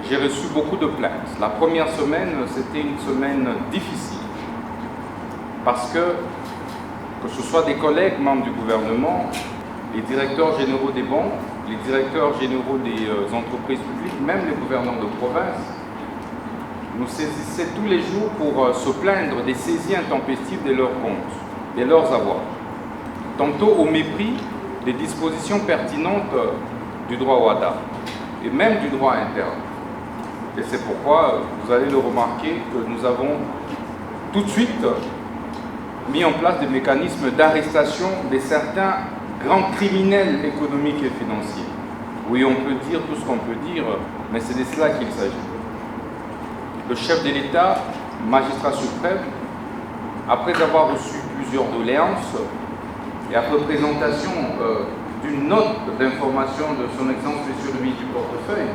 j'ai reçu beaucoup de plaintes. La première semaine, c'était une semaine difficile parce que ce soit des collègues membres du gouvernement, les directeurs généraux des banques, les directeurs généraux des entreprises publiques, même les gouverneurs de province, nous saisissaient tous les jours pour se plaindre des saisies intempestives de leurs comptes, de leurs avoirs, tantôt au mépris des dispositions pertinentes du droit WADA et même du droit interne. Et c'est pourquoi, vous allez le remarquer, que nous avons tout de suite mis en place des mécanismes d'arrestation de certains grands criminels économiques et financiers. Oui, on peut dire tout ce qu'on peut dire, mais c'est de cela qu'il s'agit. Le chef de l'État, magistrat suprême, après avoir reçu plusieurs doléances et après présentation d'une note d'information de son Excellence Monsieur le ministre du Portefeuille,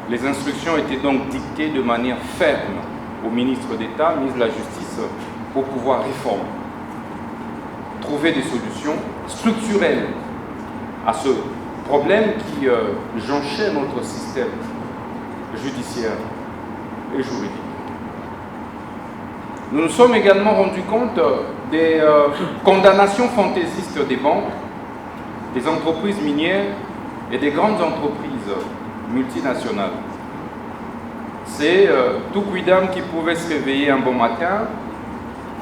les instructions étaient donc dictées de manière ferme au ministre d'État, ministre de la Justice, pour pouvoir réformer, trouver des solutions structurelles à ce problème qui jonchait notre système judiciaire et juridique. Nous nous sommes également rendus compte des condamnations fantaisistes des banques, des entreprises minières et des grandes entreprises multinationales. C'est tout quidam qui pouvait se réveiller un bon matin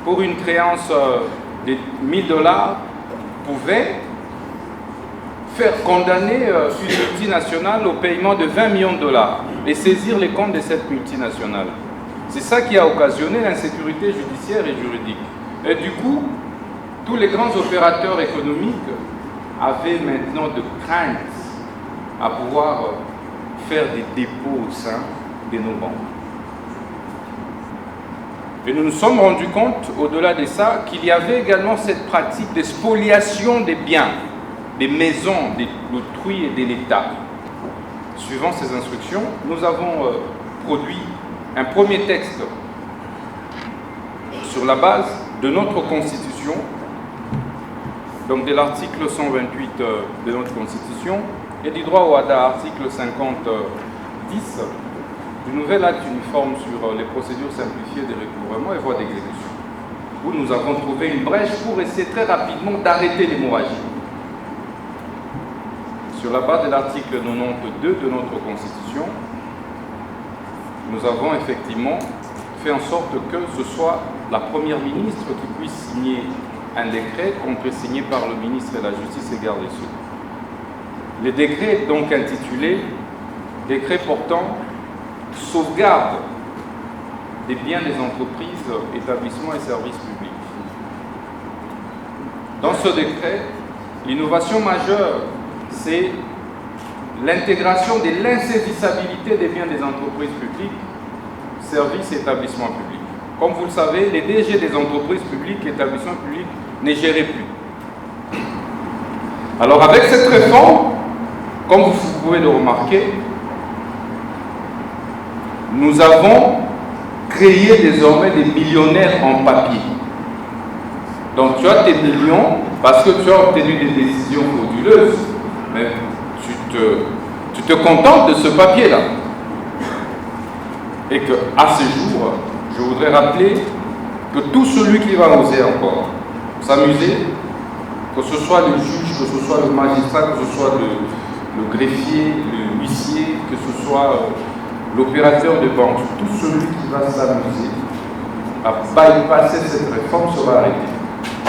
pour une créance de 1000 $, pouvait faire condamner une multinationale au paiement de 20 millions de $ et saisir les comptes de cette multinationale. C'est ça qui a occasionné l'insécurité judiciaire et juridique. Et du coup, tous les grands opérateurs économiques avaient maintenant de crainte à pouvoir faire des dépôts au sein de nos banques. Et nous nous sommes rendus compte, au-delà de ça, qu'il y avait également cette pratique de spoliation des biens, des maisons, de l'autrui et de l'État. Suivant ces instructions, nous avons produit un premier texte sur la base de notre Constitution, donc de l'article 128 de notre Constitution et du droit au WADA, article 50-10, du nouvel acte uniforme sur les procédures simplifiées de recouvrement et voies d'exécution, où nous avons trouvé une brèche pour essayer très rapidement d'arrêter l'hémorragie. Sur la base de l'article 92 de notre Constitution, nous avons effectivement fait en sorte que ce soit la Première ministre qui puisse signer un décret contresigné par le ministre de la Justice et Garde des Sceaux. Le décret est donc intitulé « Décret portant sauvegarde des biens des entreprises, établissements et services publics ». Dans ce décret, l'innovation majeure, c'est l'intégration de l'insaisissabilité des biens des entreprises publiques, services et établissements publics. Comme vous le savez, les DG des entreprises publiques et établissements publics ne géraient plus. Alors avec cette réforme, comme vous pouvez le remarquer, nous avons créé désormais des millionnaires en papier. Donc tu as tes millions parce que tu as obtenu des décisions frauduleuses, mais tu te contentes de ce papier-là. Et qu'à ce jour, je voudrais rappeler que tout celui qui va oser encore s'amuser, que ce soit le juge, que ce soit le magistrat, que ce soit le greffier, le huissier, que ce soit l'opérateur de banque, tout celui qui va s'amuser à bypasser cette réforme sera arrêté.